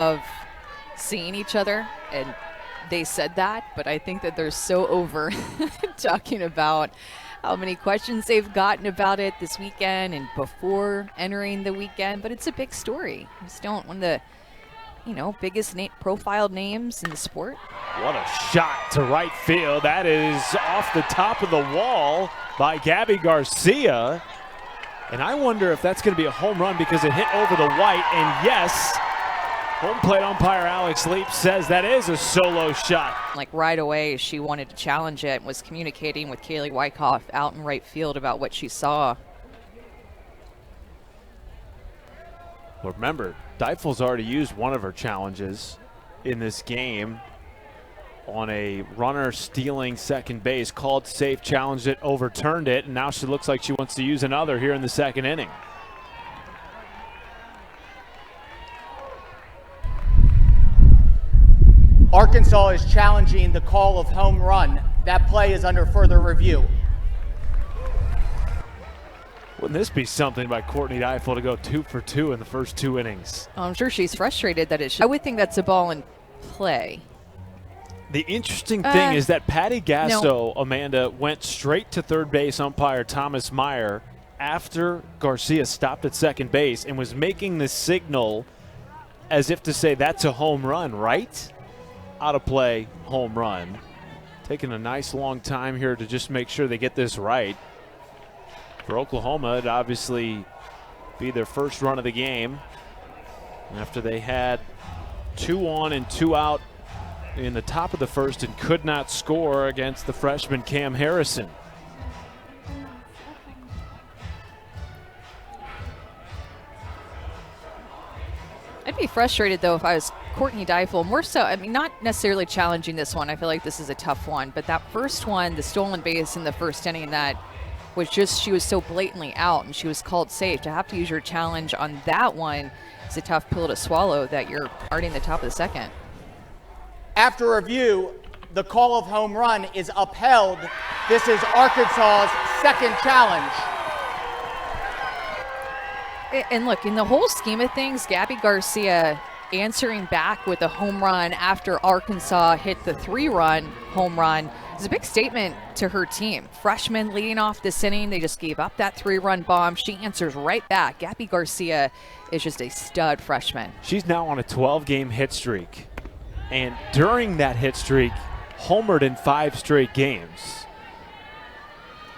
of seeing each other, and they said that, but I think that they're so over talking about how many questions they've gotten about it this weekend and before entering the weekend. But it's a big story. Just don't one of the biggest profiled names in the sport. What a shot to right field. That is off the top of the wall by Gabby Garcia. And I wonder if that's going to be a home run because it hit over the white. And yes, home plate umpire Alex Leap says that is a solo shot. Like right away, she wanted to challenge it and was communicating with Kaylee Wyckoff out in right field about what she saw. Well, remember, Deifel's already used one of her challenges in this game on a runner stealing second base, called safe, challenged it, overturned it, and now she looks like she wants to use another here in the second inning. Arkansas is challenging the call of home run. That play is under further review. Wouldn't this be something by Courtney Deifel to go 2 for 2 in the first 2 innings? Oh, I'm sure she's frustrated that I would think that's a ball in play. The interesting thing is that Patty Gasso, Amanda, went straight to third base umpire Thomas Meyer after Garcia stopped at second base and was making the signal as if to say that's a home run, right? Out of play, home run. Taking a nice long time here to just make sure they get this right. For Oklahoma, it'd obviously be their first run of the game after they had 2 on and 2 out in the top of the first and could not score against the freshman Cam Harrison. I'd be frustrated, though, if I was Courtney Deifel. More so, I mean, not necessarily challenging this one. I feel like this is a tough one. But that first one, the stolen base in the first inning, that was just, she was so blatantly out and she was called safe. To have to use your challenge on that one is a tough pill to swallow, that you're already in the top of the second. After review, the call of home run is upheld. This is Arkansas's second challenge. And look, in the whole scheme of things, Gabby Garcia answering back with a home run after Arkansas hit the 3-run home run is a big statement to her team. Freshman leading off this inning, they just gave up that 3-run bomb. She answers right back. Gabby Garcia is just a stud freshman. She's now on a 12-game hit streak. And during that hit streak, homered in 5 straight games.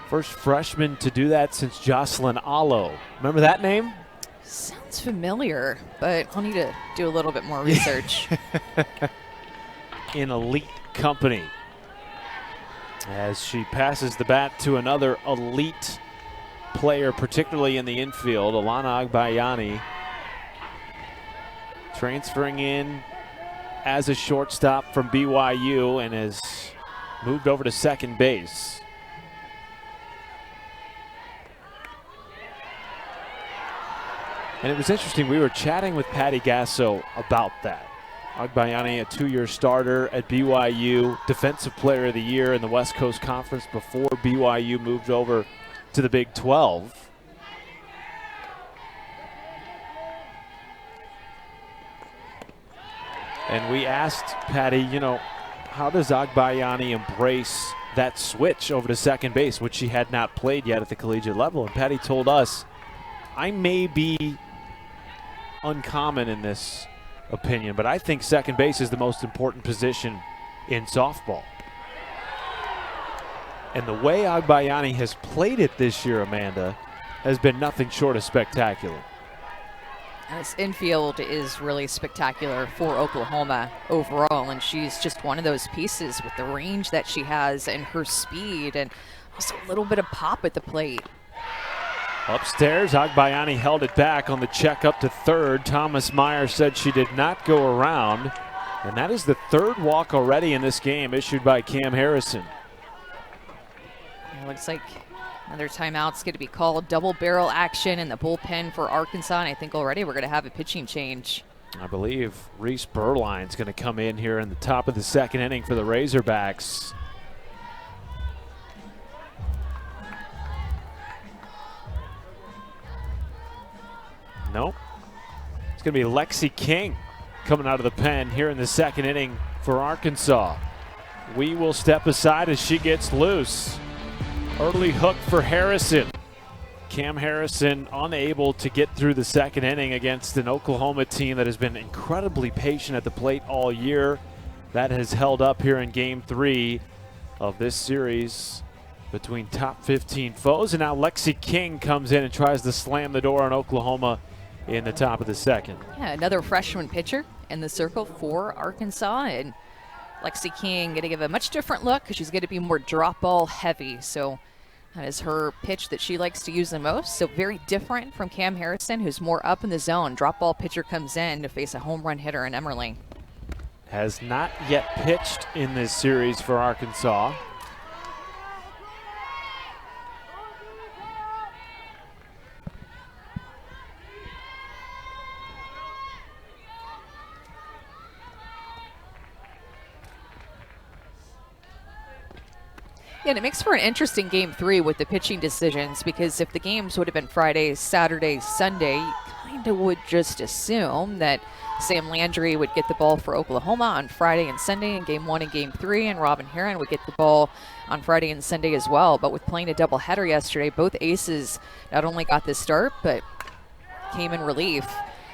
First freshman to do that since Jocelyn Allo. Remember that name? Sounds familiar, but I'll need to do a little bit more research. In elite company. As she passes the bat to another elite player, particularly in the infield, Alana Agbayani. Transferring in as a shortstop from BYU and has moved over to second base. And it was interesting, we were chatting with Patty Gasso about that. Agbayani, a 2-year starter at BYU, Defensive Player of the Year in the West Coast Conference before BYU moved over to the Big 12. And we asked Patty, how does Agbayani embrace that switch over to second base, which she had not played yet at the collegiate level? And Patty told us, I may be uncommon in this opinion, but I think second base is the most important position in softball. And the way Agbayani has played it this year, Amanda, has been nothing short of spectacular. This infield is really spectacular for Oklahoma overall, and she's just one of those pieces with the range that she has and her speed and also a little bit of pop at the plate. Upstairs, Agbayani held it back on the check up to third. Thomas Meyer said she did not go around, and that is the 3rd walk already in this game issued by Cam Harrison. It looks like another timeout's going to be called. Double barrel action in the bullpen for Arkansas, and I think already we're going to have a pitching change. I believe Reese Berline's going to come in here in the top of the second inning for the Razorbacks. Nope. It's going to be Lexi King coming out of the pen here in the second inning for Arkansas. We will step aside as she gets loose. Early hook for Harrison. Cam Harrison unable to get through the second inning against an Oklahoma team that has been incredibly patient at the plate all year. That has held up here in Game 3 of this series between top 15 foes. And now Lexi King comes in and tries to slam the door on Oklahoma in the top of the second. Yeah, another freshman pitcher in the circle for Arkansas. And Lexi King going to give a much different look because she's going to be more drop ball heavy. So that is her pitch that she likes to use the most. So very different from Cam Harrison, who's more up in the zone. Drop ball pitcher comes in to face a home run hitter in Emmerling. Has not yet pitched in this series for Arkansas. Yeah, and it makes for an interesting Game 3 with the pitching decisions, because if the games would have been Friday, Saturday, Sunday, you kind of would just assume that Sam Landry would get the ball for Oklahoma on Friday and Sunday in Game 1 and Game 3, and Robin Heron would get the ball on Friday and Sunday as well. But with playing a doubleheader yesterday, both aces not only got the start, but came in relief.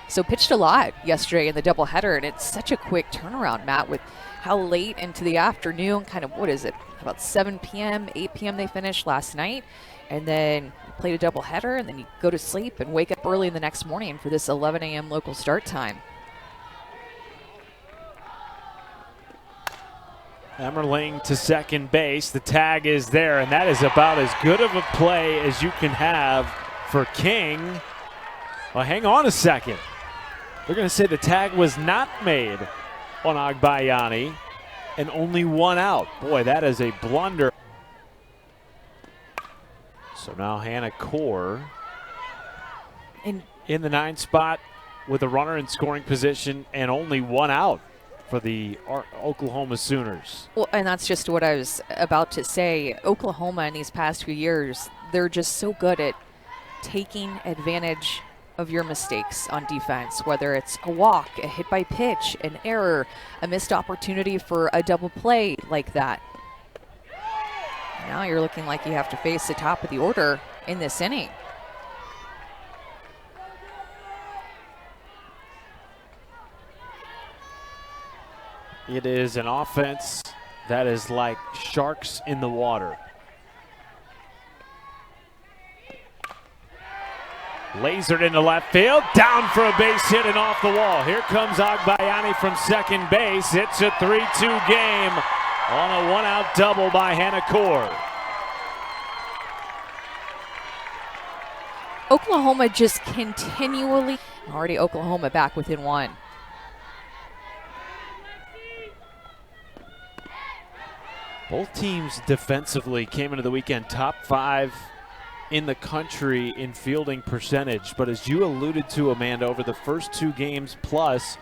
So pitched a lot yesterday in the doubleheader, and it's such a quick turnaround, Matt, with how late into the afternoon, kind of, what is it, about 7 p.m., 8 p.m. they finished last night, and then played a doubleheader, and then you go to sleep and wake up early in the next morning for this 11 a.m. local start time. Emmerling to second base. The tag is there, and that is about as good of a play as you can have for King. Well, hang on a second. They're going to say the tag was not made on Agbayani, and only one out. Boy, that is a blunder. So now Hannah Core in the 9 spot with a runner in scoring position and only one out for the Oklahoma Sooners. Well, and that's just what I was about to say. Oklahoma in these past few years, they're just so good at taking advantage of your mistakes on defense, whether it's a walk, a hit by pitch, an error, a missed opportunity for a double play like that. Now you're looking like you have to face the top of the order in this inning. It is an offense that is like sharks in the water. Lasered into left field, down for a base hit and off the wall. Here comes Agbayani from second base. It's a 3-2 game on a one-out double by Hannah Core. Oklahoma just continually, already Oklahoma back within one. Both teams defensively came into the weekend top 5 in the country in fielding percentage. But as you alluded to, Amanda, over the first 2 games plus,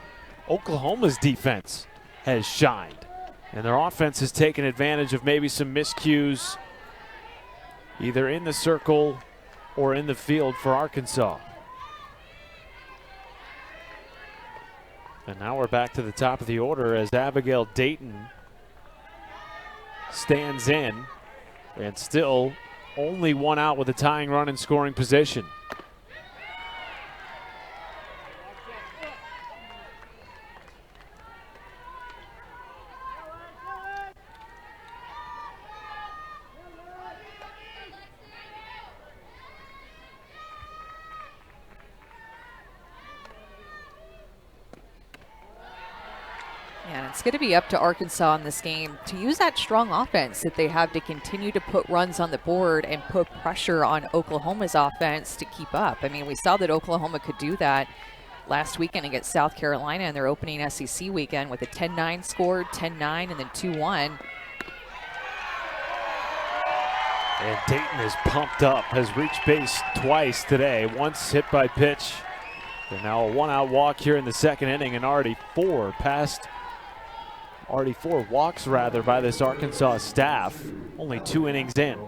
Oklahoma's defense has shined. And their offense has taken advantage of maybe some miscues either in the circle or in the field for Arkansas. And now we're back to the top of the order as Abigail Dayton stands in, and still only one out with a tying run in scoring position. And it's going to be up to Arkansas in this game to use that strong offense that they have to continue to put runs on the board and put pressure on Oklahoma's offense to keep up. I mean, we saw that Oklahoma could do that last weekend against South Carolina in their opening SEC weekend with a 10-9 scored, 10-9, and then 2-1. And Dayton is pumped up, has reached base twice today, once hit by pitch. And now a one-out walk here in the second inning, and already four walks rather by this Arkansas staff, only 2 innings in.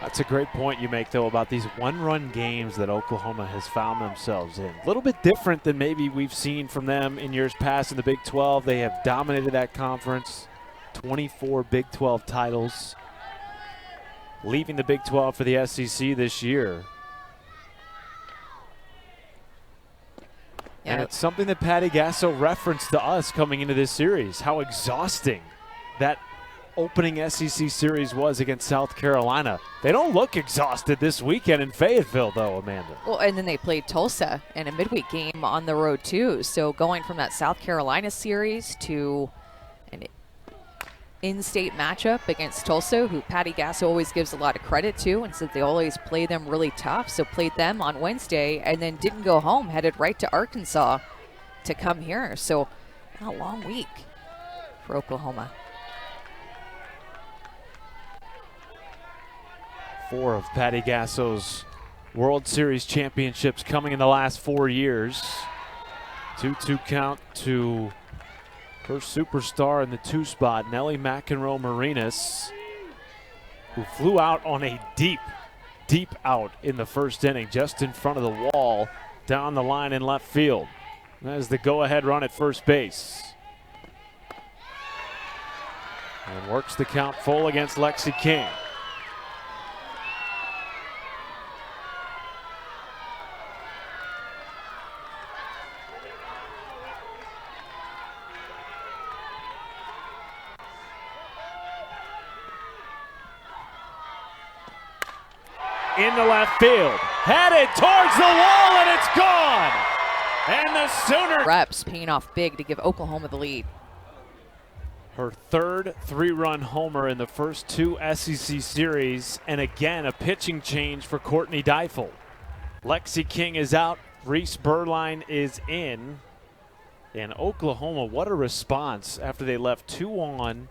That's a great point you make, though, about these one-run games that Oklahoma has found themselves in. A little bit different than maybe we've seen from them in years past in the Big 12. They have dominated that conference, 24 Big 12 titles, leaving the Big 12 for the SEC this year. And it's something that Patty Gasso referenced to us coming into this series, how exhausting that opening SEC series was against South Carolina. They don't look exhausted this weekend in Fayetteville, though, Amanda. Well, and then they played Tulsa in a midweek game on the road, too. So going from that South Carolina series to an in-state matchup against Tulsa, who Patty Gasso always gives a lot of credit to and said they always play them really tough. So played them on Wednesday and then didn't go home, headed right to Arkansas to come here. So a long week for Oklahoma. 4 of Patty Gasso's World Series championships coming in the last 4 years. 2-2 count to her superstar in the 2 spot, Nellie McEnroe-Marinas, who flew out on a deep out in the first inning, just in front of the wall, down the line in left field. That is the go-ahead run at first base. And works the count full against Lexi King. Into left field, headed towards the wall, and it's gone. And the Sooners. Reps paying off big to give Oklahoma the lead. Her third 3-run homer in the first 2 SEC series, and again a pitching change for Courtney Deifel. Lexi King is out, Reese Berline is in. And Oklahoma, what a response after they left 2 on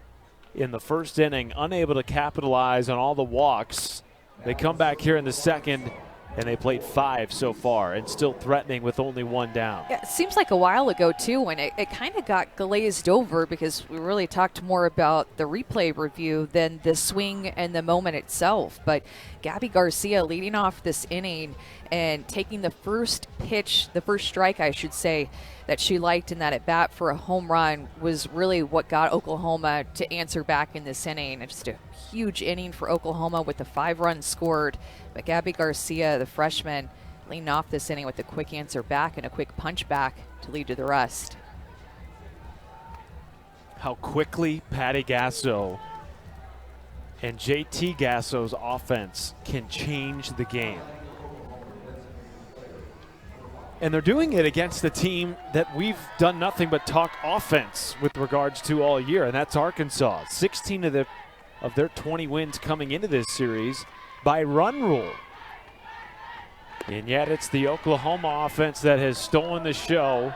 in the first inning, unable to capitalize on all the walks. They come back here in the second, and they played 5 so far and still threatening with only 1 down. Yeah, it seems like a while ago, too, when it kind of got glazed over because we really talked more about the replay review than the swing and the moment itself. But Gabby Garcia leading off this inning and taking the first pitch, the first strike, I should say, that she liked in that at-bat for a home run was really what got Oklahoma to answer back in this inning. And just a huge inning for Oklahoma with the 5 runs scored. But Gabby Garcia, the freshman, leading off this inning with a quick answer back and a quick punch back to lead to the rest. How quickly Patty Gasso and JT Gasso's offense can change the game. And they're doing it against the team that we've done nothing but talk offense with regards to all year, and that's Arkansas. 16 of their 20 wins coming into this series by run rule. And yet it's the Oklahoma offense that has stolen the show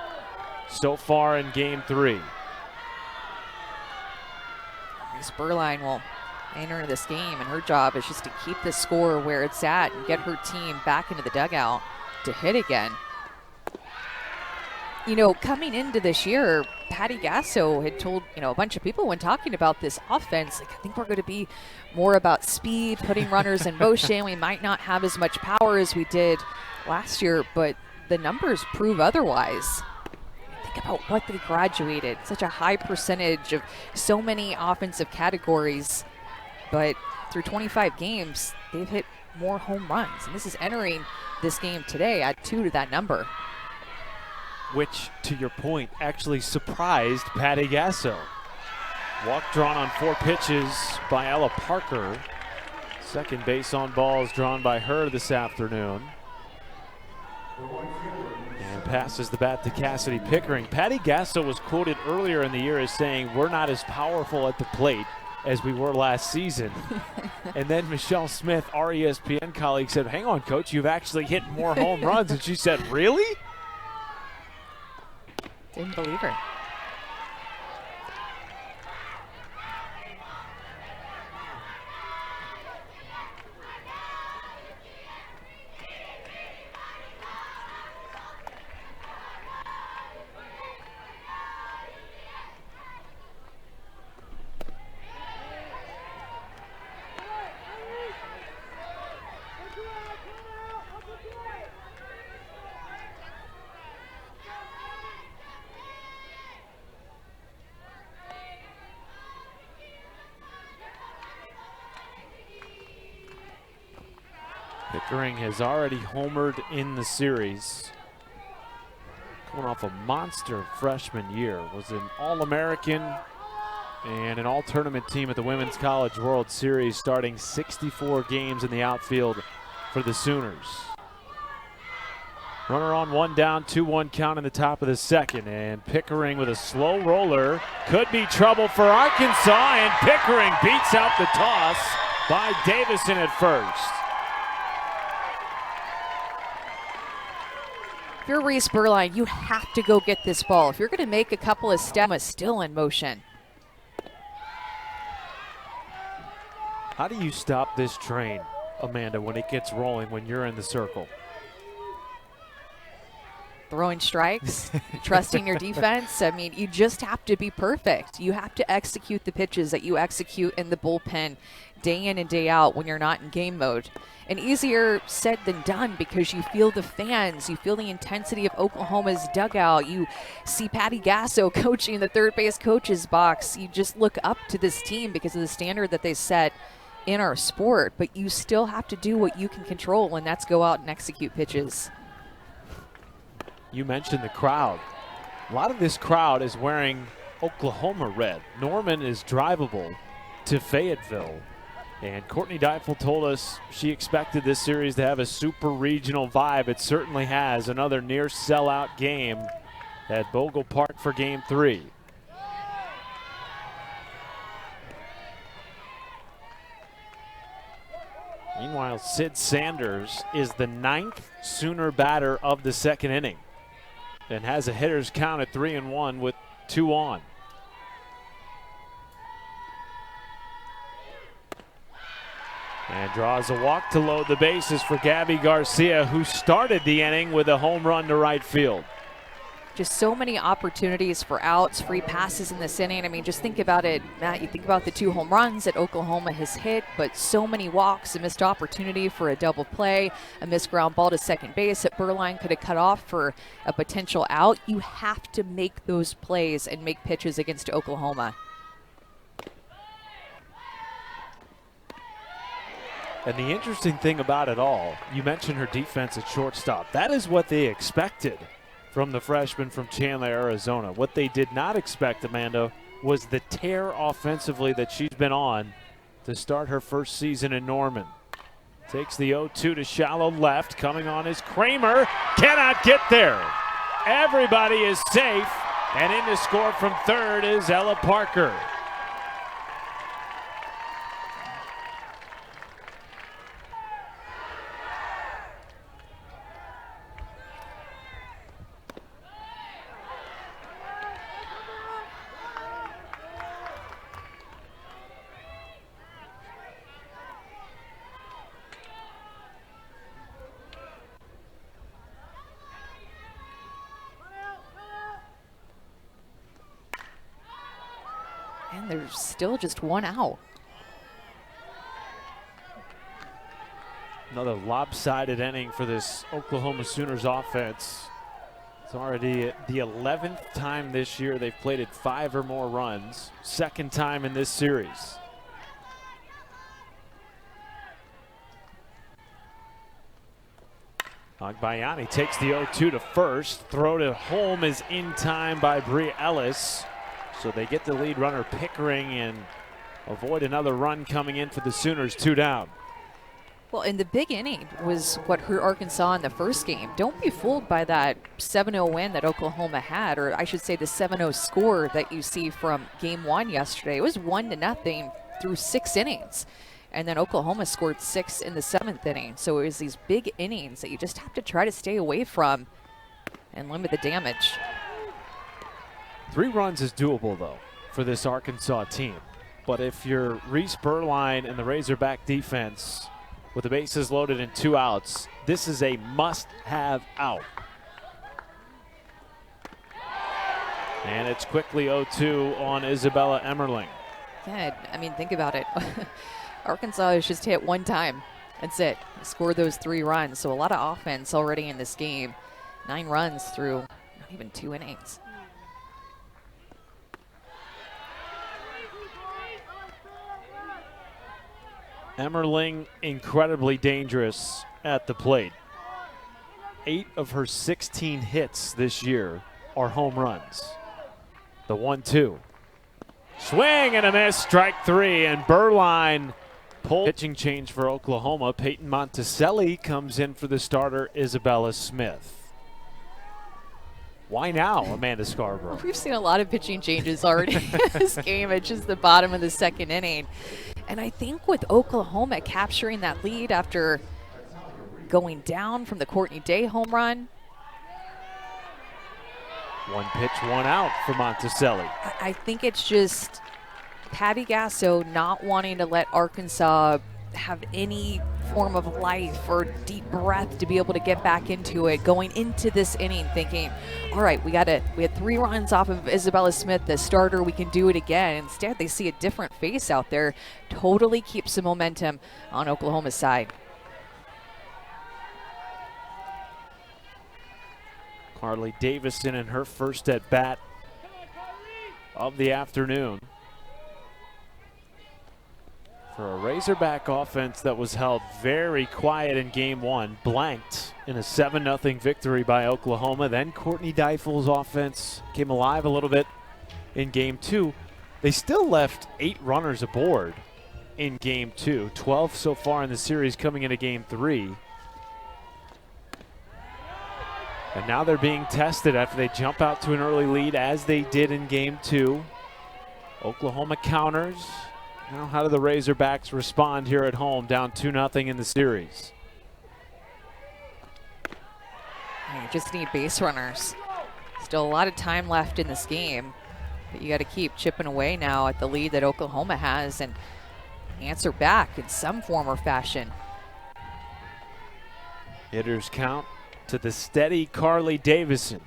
so far in Game 3. Miss Berline will enter this game, and her job is just to keep the score where it's at and get her team back into the dugout to hit again. You know, coming into this year, Patty Gasso had told, a bunch of people when talking about this offense, like, I think we're going to be more about speed, putting runners in motion. We might not have as much power as we did last year, but the numbers prove otherwise. Think about what they graduated, such a high percentage of so many offensive categories, but through 25 games, they've hit more home runs. And this is entering this game today at 2 to that number. Which, to your point, actually surprised Patty Gasso. Walk drawn on 4 pitches by Ella Parker. Second base on balls drawn by her this afternoon. And passes the bat to Cassidy Pickering. Patty Gasso was quoted earlier in the year as saying, "We're not as powerful at the plate as we were last season." And then Michelle Smith, our ESPN colleague, said, "Hang on, coach, you've actually hit more home runs." And she said, "Really?" Didn't believe her. Pickering has already homered in the series. Coming off a monster freshman year. Was an All-American and an all-tournament team at the Women's College World Series, starting 64 games in the outfield for the Sooners. Runner on, one down, 2-1 count in the top of the second, and Pickering with a slow roller. Could be trouble for Arkansas, and Pickering beats out the toss by Davison at first. If you're Reese Berline, you have to go get this ball. If you're going to make a couple of steps, still in motion. How do you stop this train, Amanda, when it gets rolling when you're in the circle? Throwing strikes, trusting your defense. I mean, you just have to be perfect. You have to execute the pitches that you execute in the bullpen day in and day out when you're not in game mode. And easier said than done, because you feel the fans, you feel the intensity of Oklahoma's dugout. You see Patty Gasso coaching the third base coach's box. You just look up to this team because of the standard that they set in our sport. But you still have to do what you can control, and that's go out and execute pitches. You mentioned the crowd. A lot of this crowd is wearing Oklahoma red. Norman is drivable to Fayetteville. And Courtney Deifel told us she expected this series to have a super regional vibe. It certainly has. Another near sellout game at Bogle Park for Game 3. Meanwhile, Sid Sanders is the 9th Sooner batter of the second inning and has a hitter's count at 3-1 with 2 on. And draws a walk to load the bases for Gabby Garcia, who started the inning with a home run to right field. Just so many opportunities for outs, free passes in this inning. I mean, just think about it, Matt. You think about the 2 home runs that Oklahoma has hit, but so many walks, a missed opportunity for a double play, a missed ground ball to second base that Berline could have cut off for a potential out. You have to make those plays and make pitches against Oklahoma. And the interesting thing about it all, you mentioned her defense at shortstop. That is what they expected from the freshman from Chandler, Arizona. What they did not expect, Amanda, was the tear offensively that she's been on to start her first season in Norman. Takes the 0-2 to shallow left. Coming on is Kramer. Cannot get there. Everybody is safe. And in to score from third is Ella Parker. And there's still just 1 out. Another lopsided inning for this Oklahoma Sooners offense. It's already the 11th time this year they've plated 5 or more runs. Second time in this series. Agbayani takes the 0-2 to first. Throw to home is in time by Bria Ellis. So they get the lead runner Pickering and avoid another run coming in for the Sooners, 2 down. Well, and the big inning was what hurt Arkansas in the first game. Don't be fooled by that 7-0 win that Oklahoma had, or I should say the 7-0 score that you see from Game 1 yesterday. It was 1-0 through 6 innings. And then Oklahoma scored 6 in the 7th inning. So it was these big innings that you just have to try to stay away from and limit the damage. 3 runs is doable, though, for this Arkansas team. But if you're Reese Berline and the Razorback defense with the bases loaded and 2 outs, this is a must-have out. And it's quickly 0-2 on Isabella Emmerling. Yeah, I mean, think about it. Arkansas has just hit 1 time. That's it. Scored those 3 runs. So a lot of offense already in this game. 9 runs through not even 2 innings. Emmerling incredibly dangerous at the plate. 8 of her 16 hits this year are home runs. The 1-2. Swing and a miss, strike 3, and Berline pulled. Pitching change for Oklahoma. Peyton Monticelli comes in for the starter, Isabella Smith. Why now, Amanda Scarborough? We've seen a lot of pitching changes already in this game. It's just the bottom of the second inning. And I think with Oklahoma capturing that lead after going down from the Courtney Day home run. 1 pitch, 1 out for Monticelli. I think it's just Patty Gasso not wanting to let Arkansas have any form of life or deep breath to be able to get back into it, going into this inning thinking, all right, we had 3 runs off of Isabella Smith, the starter, we can do it again. Instead, they see a different face out there. Totally keeps the momentum on Oklahoma's side. Carly Davison in her first at bat of the afternoon. For a Razorback offense that was held very quiet in game 1, blanked in a 7-0 victory by Oklahoma. Then Courtney Deifel's offense came alive a little bit in game 2. They still left 8 runners aboard in game 2, 12 so far in the series coming into game 3. And now they're being tested after they jump out to an early lead as they did in game 2. Oklahoma counters. Now how do the Razorbacks respond here at home, down 2-0 in the series? You just need base runners. Still a lot of time left in this game, but you got to keep chipping away now at the lead that Oklahoma has and answer back in some form or fashion. Hitters count to the steady Carly Davison.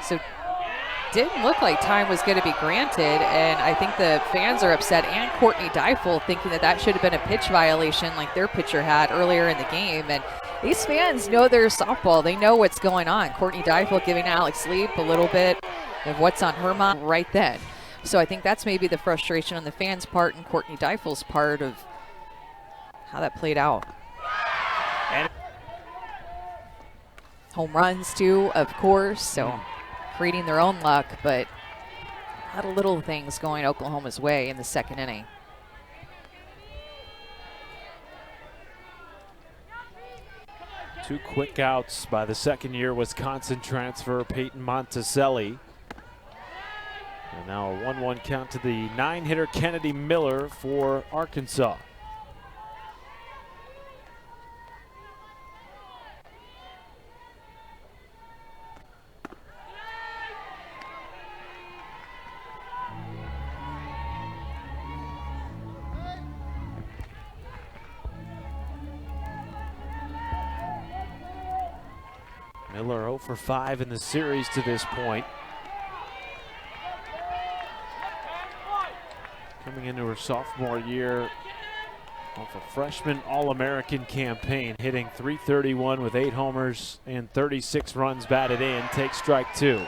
So didn't look like time was going to be granted, and I think the fans are upset, and Courtney Deifel thinking that should have been a pitch violation like their pitcher had earlier in the game. And these fans know their softball. They know what's going on. Courtney Deifel giving Alex Leap a little bit of what's on her mind right then. So I think that's maybe the frustration on the fans' part and Courtney Deifel's part of how that played out. And home runs too, of course, so creating their own luck, but a lot of little things going Oklahoma's way in the second inning. Two quick outs by the second-year Wisconsin transfer Peyton Monticelli. And now a 1-1 count to the 9-hitter Kennedy Miller for Arkansas. Miller 0 for 5 in the series to this point. Coming into her sophomore year off a freshman All-American campaign, hitting .331 with 8 homers and 36 runs batted in. Takes strike 2.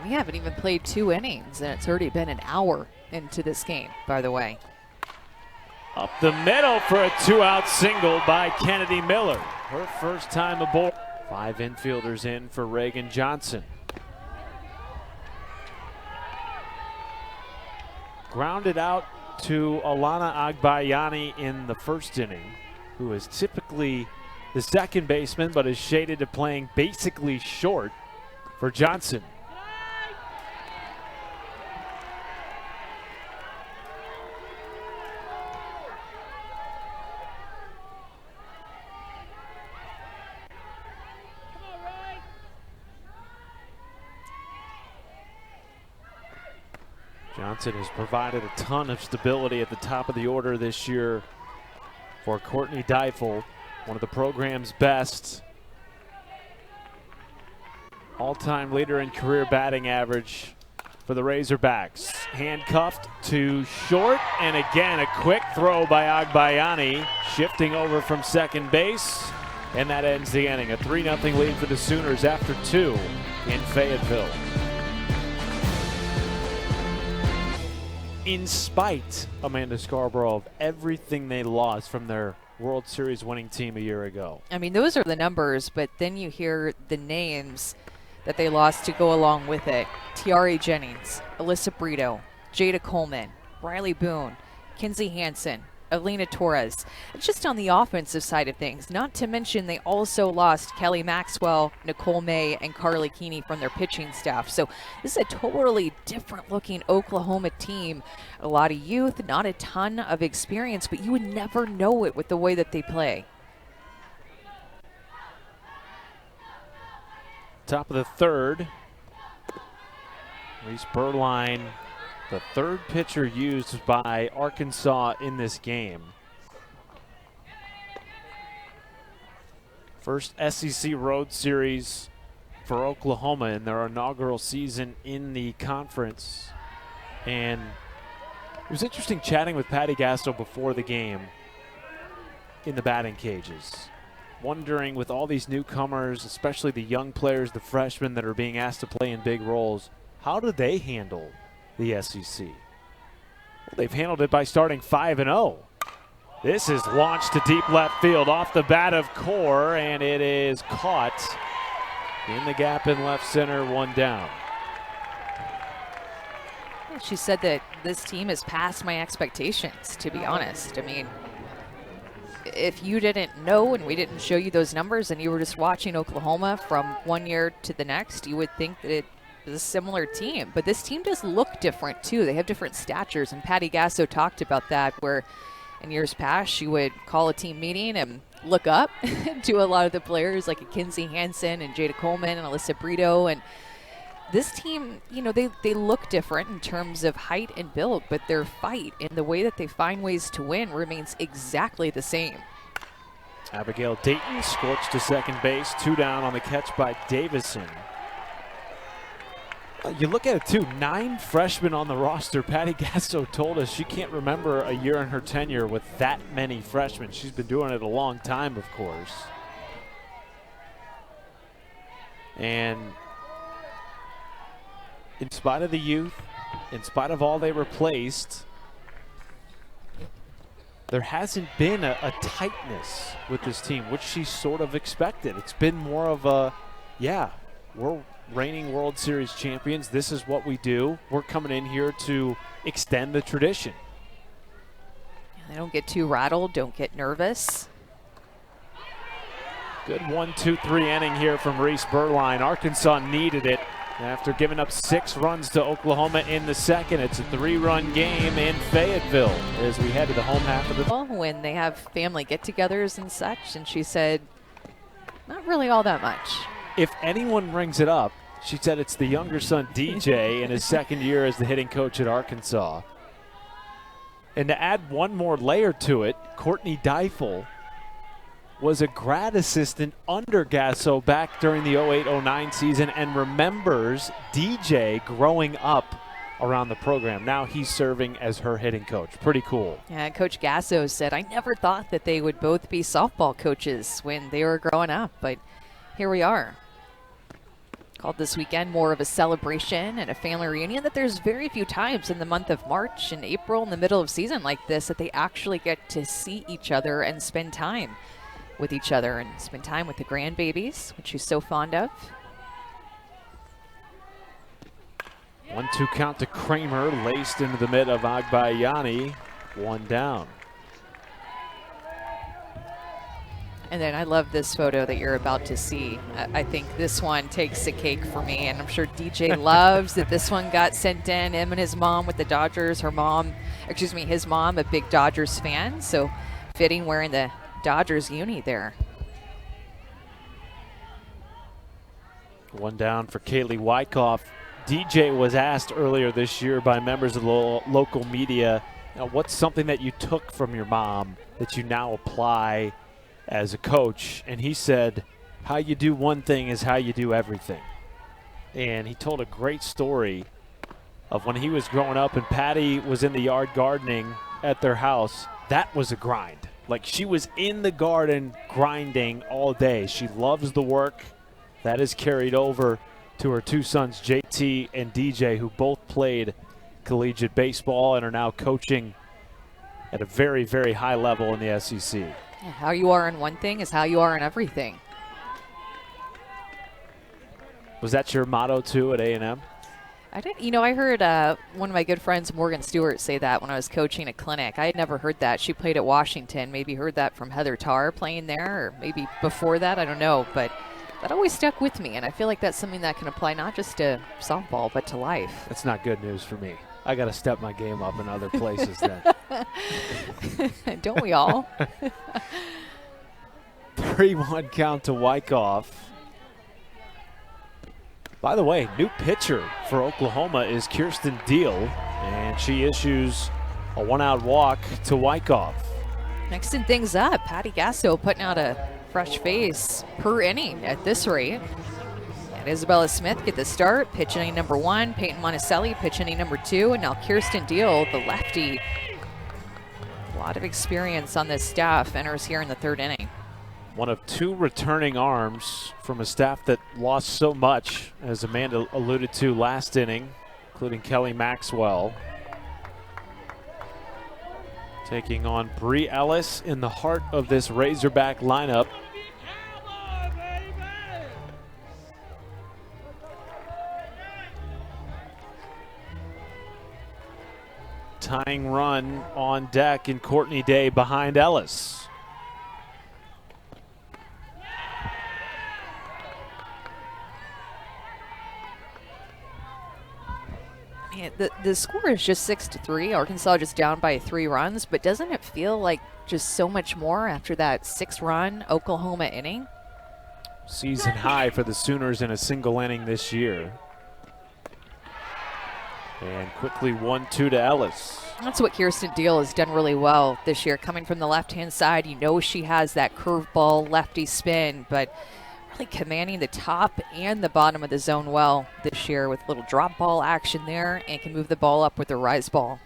We haven't even played 2 innings, and it's already been an hour into this game, by the way. Up the middle for a 2-out single by Kennedy Miller. Her first time aboard. 5 infielders in for Reagan Johnson. Grounded out to Alana Agbayani in the first inning, who is typically the second baseman, but is shaded to playing basically short for Johnson. Johnson has provided a ton of stability at the top of the order this year for Courtney Deifel, one of the program's best. All-time leader in career batting average for the Razorbacks. Handcuffed to short, and again a quick throw by Agbayani, shifting over from second base. And that ends the inning. A 3-0 lead for the Sooners after 2 in Fayetteville. In spite, Amanda Scarborough, of everything they lost from their World Series winning team a year ago. I mean, those are the numbers, but then you hear the names that they lost to go along with it. Tiare Jennings, Alyssa Brito, Jada Coleman, Riley Boone, Kinsey Hansen, Elena Torres. It's just on the offensive side of things. Not to mention they also lost Kelly Maxwell, Nicole May, and Carly Keeney from their pitching staff. So this is a totally different looking Oklahoma team. A lot of youth, not a ton of experience, but you would never know it with the way that they play. Top of the third. Reese Berline, the third pitcher used by Arkansas in this game. First SEC Road Series for Oklahoma in their inaugural season in the conference. And it was interesting chatting with Patty Gasto before the game in the batting cages, wondering with all these newcomers, especially the young players, the freshmen that are being asked to play in big roles, how do they handle the SEC? Well, they've handled it by starting 5-0. This is launched to deep left field off the bat of Core, and it is caught in the gap in left center, one down. She said that this team has passed my expectations, to be honest. I mean, if you didn't know and we didn't show you those numbers and you were just watching Oklahoma from one year to the next, you would think that it was a similar team. But this team does look different, too. They have different statures, and Patty Gasso talked about that, where in years past she would call a team meeting and look up to a lot of the players like a Kinsey Hansen and Jada Coleman and Alyssa Brito. And this team, you know, they look different in terms of height and build, but their fight and the way that they find ways to win remains exactly the same. Abigail Dayton scorched to second base, 2 down on the catch by Davison. You look at it too, 9 freshmen on the roster. Patty Gasso told us she can't remember a year in her tenure with that many freshmen. She's been doing it a long time, of course. And in spite of the youth, in spite of all they replaced, there hasn't been a tightness with this team, which she sort of expected. It's been more of a, yeah, we're reigning World Series champions. This is what we do. We're coming in here to extend the tradition. They don't get too rattled, don't get nervous. Good 1-2-3 inning here from Reese Berline. Arkansas needed it after giving up 6 runs to Oklahoma in the second. It's a 3-run game in Fayetteville as we head to the home half of the. When they have family get-togethers and such, and she said, not really all that much. If anyone brings it up, she said it's the younger son, DJ, in his second year as the hitting coach at Arkansas. And to add one more layer to it, Courtney Deifel was a grad assistant under Gasso back during the 08-09 season and remembers DJ growing up around the program. Now he's serving as her hitting coach. Pretty cool. Yeah, Coach Gasso said, I never thought that they would both be softball coaches when they were growing up, but here we are. Called this weekend more of a celebration and a family reunion, that there's very few times in the month of March and April in the middle of season like this that they actually get to see each other and spend time with each other and spend time with the grandbabies, which she's so fond of. 1-2 count to Kramer, laced into the mid of Agbayani, 1 down. And then I love this photo that you're about to see. I think this one takes the cake for me, and I'm sure DJ loves that this one got sent in. Him and his mom with the Dodgers. His mom, a big Dodgers fan, so fitting wearing the Dodgers uni there. 1 down for Kaylee Wyckoff. DJ was asked earlier this year by members of the local media, what's something that you took from your mom that you now apply as a coach? And he said, how you do one thing is how you do everything. And he told a great story of when he was growing up and Patty was in the yard gardening at their house. That was a grind. like she was in the garden grinding all day. She loves the work. That is carried over to her two sons, JT and DJ, who both played collegiate baseball and are now coaching at a very, very high level in the SEC. Yeah, how you are in one thing is how you are in everything. Was that your motto too at A&M? I didn't, I heard one of my good friends, Morgan Stewart, say that when I was coaching a clinic. I had never heard that. She played at Washington. Maybe heard that from Heather Tarr playing there, or maybe before that. I don't know, but that always stuck with me, and I feel like that's something that can apply not just to softball, but to life. That's not good news for me. I got to step my game up in other places then. Don't we all? 3-1 count to Wyckoff. By the way, new pitcher for Oklahoma is Kirsten Deal, and she issues a one-out walk to Wyckoff. Mixing things up. Patty Gasso putting out a fresh face per inning at this rate. And Isabella Smith get the start, pitch inning number 1. Peyton Monticelli, pitch inning number 2. And now Kirsten Deal, the lefty. A lot of experience on this staff, enters here in the 3rd inning. One of 2 returning arms from a staff that lost so much, as Amanda alluded to last inning, including Kelly Maxwell. Taking on Bree Ellis in the heart of this Razorback lineup. Tying run on deck in Courtney Day behind Ellis. The score is just 6-3. Arkansas just down by 3 runs, but doesn't it feel like just so much more after that 6-run Oklahoma inning? Season high for the Sooners in a single inning this year. And quickly 1-2 to Ellis. That's what Kirsten Deal has done really well this year. Coming from the left-hand side, she has that curveball lefty spin, but really commanding the top and the bottom of the zone well this year with little drop ball action there, and can move the ball up with the rise ball.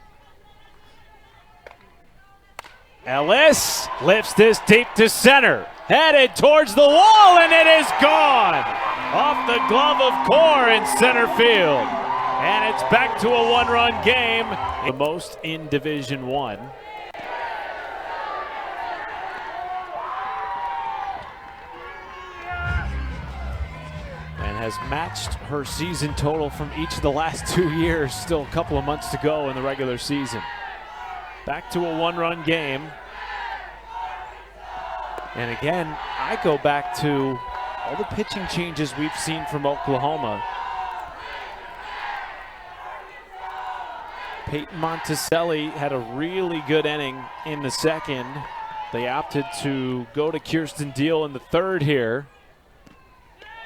Ellis lifts this deep to center, headed towards the wall, and it is gone off the glove of Core in center field. And it's back to a 1-run game, the most in Division I. And has matched her season total from each of the last 2 years. Still a couple of months to go in the regular season. Back to a 1-run game. And again, I go back to all the pitching changes we've seen from Oklahoma. Peyton Monticelli had a really good inning in the 2nd. They opted to go to Kirsten Deal in the 3rd here.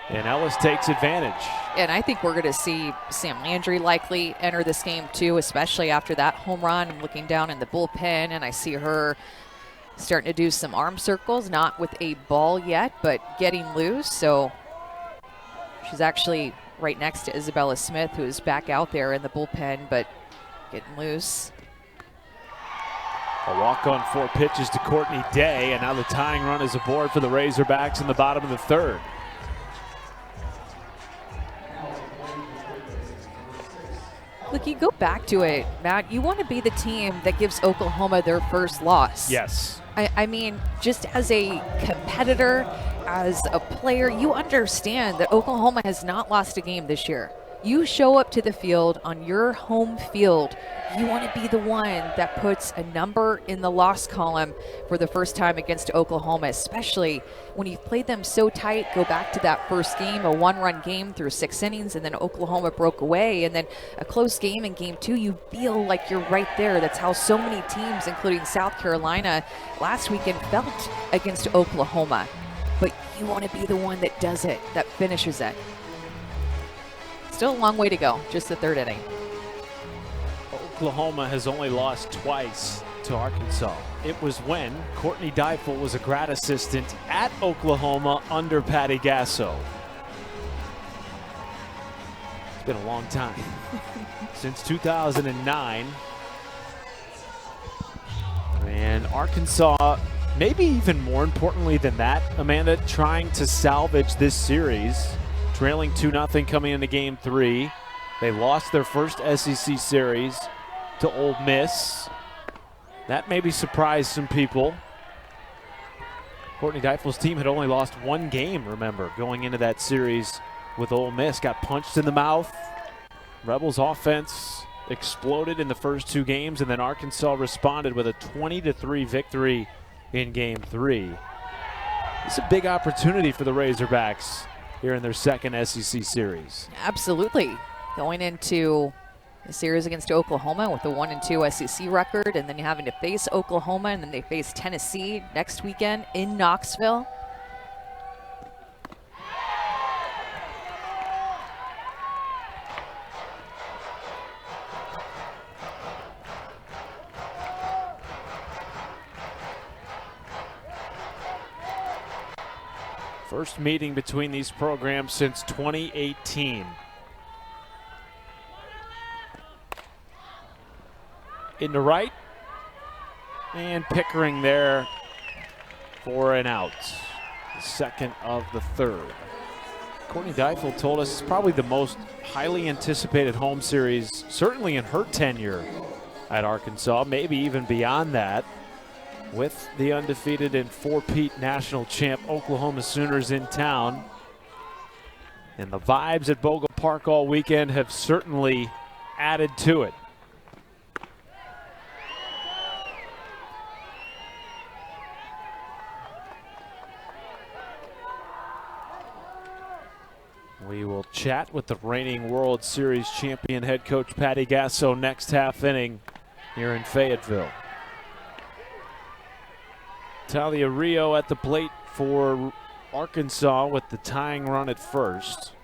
And Ellis takes advantage. And I think we're going to see Sam Landry likely enter this game too, especially after that home run. I'm looking down in the bullpen, and I see her starting to do some arm circles, not with a ball yet, but getting loose. So she's actually right next to Isabella Smith, who is back out there in the bullpen, but getting loose. A walk on 4 pitches to Courtney Day, and now the tying run is aboard for the Razorbacks in the bottom of the 3rd. Look, you go back to it, Matt. You want to be the team that gives Oklahoma their first loss. Yes. I mean, just as a competitor, as a player, you understand that Oklahoma has not lost a game this year. You show up to the field on your home field. You want to be the one that puts a number in the loss column for the first time against Oklahoma, especially when you've played them so tight. Go back to that first game, a 1-run game through 6 innings, and then Oklahoma broke away, and then a close game in game 2. You feel like you're right there. That's how so many teams, including South Carolina last weekend, felt against Oklahoma. But you want to be the one that does it, that finishes it. Still a long way to go, just the 3rd inning. Oklahoma has only lost twice to Arkansas. It was when Courtney Deifel was a grad assistant at Oklahoma under Patty Gasso. It's been a long time. Since 2009. And Arkansas maybe even more importantly than that, Amanda, trying to salvage this series, trailing 2-0 coming into game 3. They lost their first SEC series to Ole Miss. That maybe surprised some people. Courtney Deifel's team had only lost 1 game, remember, going into that series with Ole Miss. Got punched in the mouth. Rebels offense exploded in the first 2 games, and then Arkansas responded with a 20-3 victory in game 3. It's a big opportunity for the Razorbacks here in their second SEC series. Absolutely. Going into the series against Oklahoma with a 1-2 SEC record, and then you're having to face Oklahoma, and then they face Tennessee next weekend in Knoxville. First meeting between these programs since 2018. Into right, and Pickering there for an out. The second of the third. Courtney Deifel told us it's probably the most highly anticipated home series, certainly in her tenure at Arkansas, maybe even beyond that, with the undefeated and 4-peat national champ Oklahoma Sooners in town. And the vibes at Bogle Park all weekend have certainly added to it. We will chat with the reigning World Series champion head coach Patty Gasso next half inning here in Fayetteville. Talia Rio at the plate for Arkansas with the tying run at first.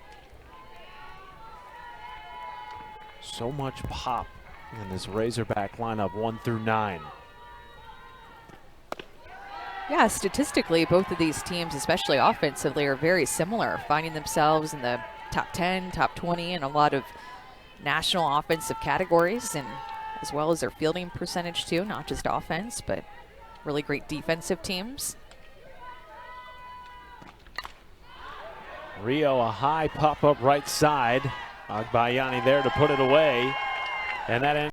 So much pop in this Razorback lineup, 1 through 9. Yeah, statistically, both of these teams, especially offensively, are very similar, finding themselves in the top 10, top 20 in a lot of national offensive categories, and as well as their fielding percentage too, not just offense, but really great defensive teams. Rio, a high pop-up right side. Agbayani there to put it away. And that